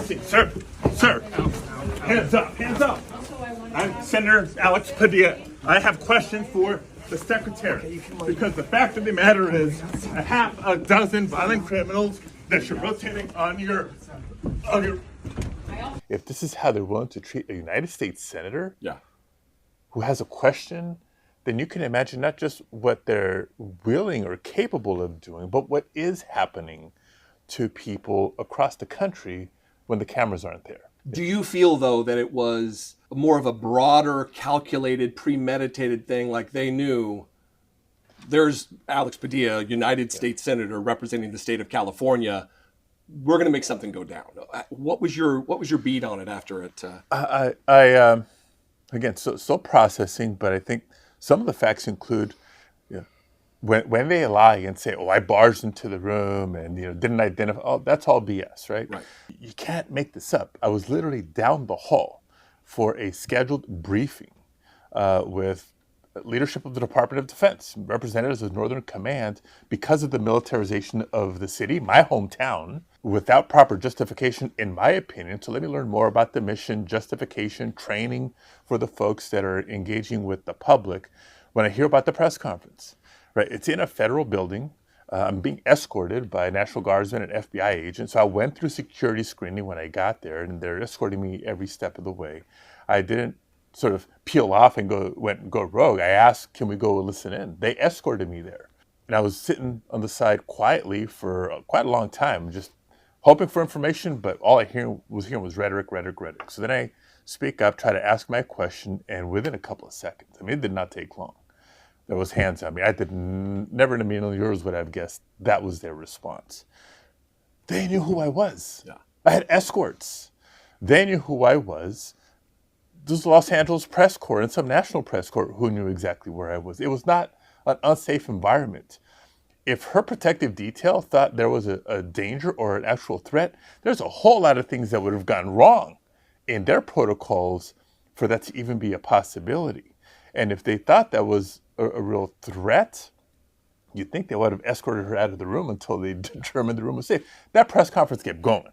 seat. Sir, hands up, hands up. I'm Senator Alex Padilla. I have questions for the secretary because the fact of the matter is a half a dozen violent criminals that you're rotating on your. If this is how they're willing to treat a United States senator who has a question, then you can imagine not just what they're willing or capable of doing, but what is happening to people across the country when the cameras aren't there. Do you feel, though, that it was more of a broader, calculated, premeditated thing, like they knew there's Alex Padilla, United States Senator representing the state of California, we're going to make something go down? What was your beat on it after it? Again, still processing, but I think some of the facts include, when they lie and say, "Oh, I barged into the room and didn't identify," oh, that's all BS, right? You can't make this up. I was literally down the hall for a scheduled briefing with leadership of the Department of Defense, representatives of Northern Command, because of the militarization of the city, my hometown, without proper justification, in my opinion. So let me learn more about the mission, justification, training for the folks that are engaging with the public. When I hear about the press conference, right, it's in a federal building. I'm being escorted by a National Guardsman and FBI agent. So I went through security screening when I got there, and they're escorting me every step of the way. I didn't sort of peel off and go rogue. I asked, can we go listen in? They escorted me there. And I was sitting on the side quietly for quite a long time, just hoping for information, but all I was hearing was rhetoric. So then I speak up, try to ask my question, and within a couple of seconds, it did not take long, there was hands on me. I never in a million years would I have guessed that was their response. They knew who I was. I had escorts. They knew who I was. There's the Los Angeles press corps and some national press corps who knew exactly where I was. It was not an unsafe environment. If her protective detail thought there was a danger or an actual threat, there's a whole lot of things that would have gone wrong in their protocols for that to even be a possibility. And if they thought that was a real threat, you'd think they would have escorted her out of the room until they determined the room was safe. That press conference kept going.